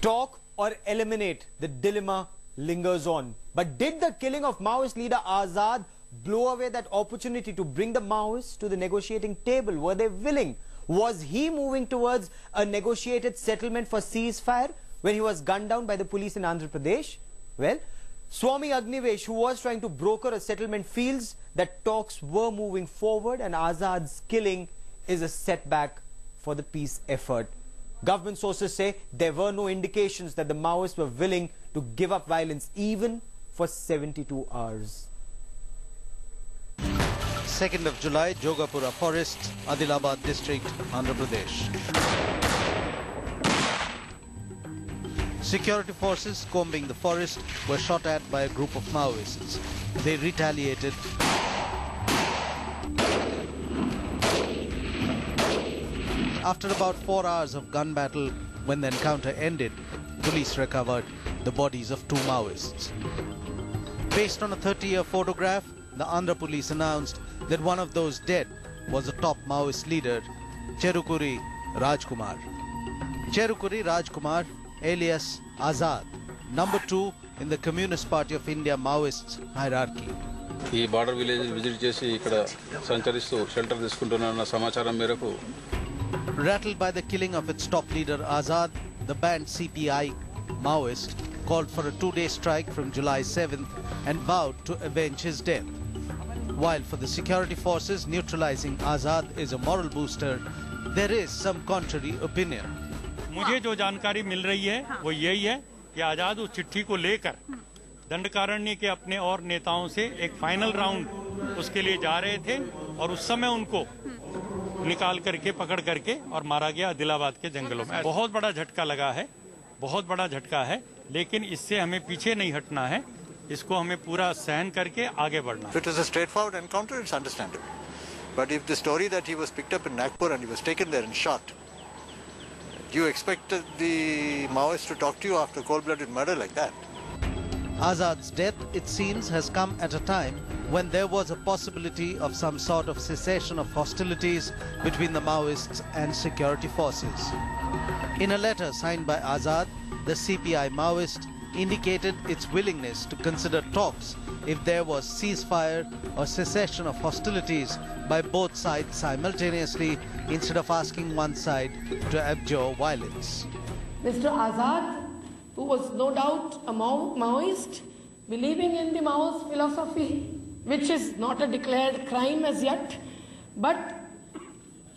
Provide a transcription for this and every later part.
Talk or eliminate, the dilemma lingers on. But did the killing of Maoist leader Azad blow away that opportunity to bring the Maoists to the negotiating table? Were they willing? Was he moving towards a negotiated settlement for ceasefire when he was gunned down by the police in Andhra Pradesh? Well, Swami Agnivesh, who was trying to broker a settlement, feels that talks were moving forward and Azad's killing is a setback for the peace effort. Government sources say there were no indications that the Maoists were willing to give up violence even for 72 hours. 2nd of July, Jogapura Forest, Adilabad district, Andhra Pradesh. Security forces combing the forest were shot at by a group of Maoists. They retaliated. After about 4 hours of gun battle, when the encounter ended, police recovered the bodies of 2 Maoists. Based on a 30-year photograph, the Andhra police announced that one of those dead was the top Maoist leader, Cherukuri Rajkumar. Cherukuri Rajkumar, alias Azad, number 2 in the Communist Party of India Maoists hierarchy. ఈ border village visit చేసి ఇక్కడ సంచరిస్తూ shelter తీసుకుంటున్న సమాచారం మేరకు Rattled by the killing of its top leader Azad, the banned CPI Maoist called for a 2-day strike from July 7th and vowed to avenge his death. While for the security forces, neutralizing Azad is a moral booster, there is some contrary opinion. मुझे जो जानकारी मिल रही है वो यही है कि आजाद उस चिट्ठी को लेकर दंडकारण्य के अपने और नेताओं से एक फाइनल राउंड उसके लिए जा रहे थे और उस समय उनको निकाल करके पकड़ करके और मारा गया आदिलाबाद के जंगलों में। बहुत बड़ा झटका लगा है, बहुत बड़ा झटका है, लेकिन इससे हमें पीछे नहीं हटना है, इसको हमें पूरा सहन करके आगे बढ़ना है। If it was a straightforward encounter, it's understandable. But if the story that he was picked up in Nagpur and he was taken there and shot, do you expect the Maoists to talk to you after cold-blooded murder like that? Azad's death, it seems, has come at a time when there was a possibility of some sort of cessation of hostilities between the Maoists and security forces. In a letter signed by Azad, the CPI Maoist indicated its willingness to consider talks if there was ceasefire or cessation of hostilities by both sides simultaneously instead of asking one side to abjure violence. Mr. Azad, who was no doubt a Maoist, believing in the Maoist philosophy, which is not a declared crime as yet, but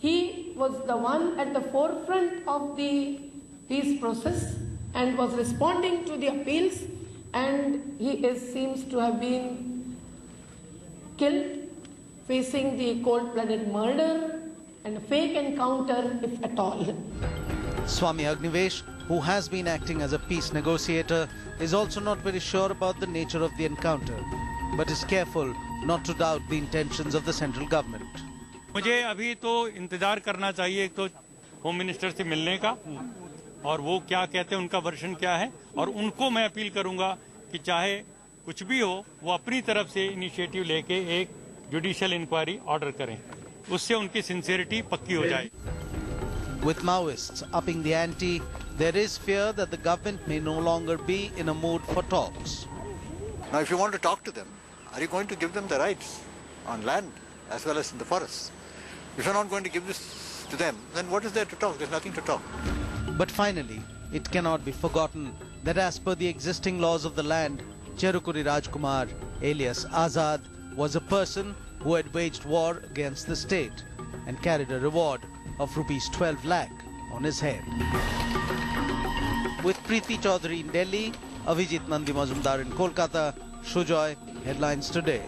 he was the one at the forefront of the peace process and was responding to the appeals, and he seems to have been killed, facing the cold-blooded murder and a fake encounter, if at all. Swami Agnivesh, who has been acting as a peace negotiator, is also not very sure about the nature of the encounter, but is careful not to doubt the intentions of the central government. मुझे अभी तो इंतजार करना चाहिए एक तो home minister से मिलने का और वो क्या कहते हैं, उनका वर्जन क्या है, और उनको मैं अपील करूंगा कि चाहे कुछ भी हो वो अपनी तरफ से इनिशिएटिव लेके एक जुडिशियल इंक्वायरी ऑर्डर करें, उससे उनकी सिंसियरिटी पक्की हो जाए. With Maoists upping the ante, there is fear that the government may no longer be in a mood for talks. Now, if you want to talk to them, are you going to give them the rights on land as well as in the forests? If you're not going to give this to them, then what is there to talk? There's nothing to talk. But finally, it cannot be forgotten that as per the existing laws of the land, Cherukuri Rajkumar, alias Azad, was a person who had waged war against the state and carried a reward of rupees 12 lakh on his head. With Preeti Chaudhary in Delhi, Avijit Nandi Mazumdar in Kolkata, Shujoy, Headlines Today.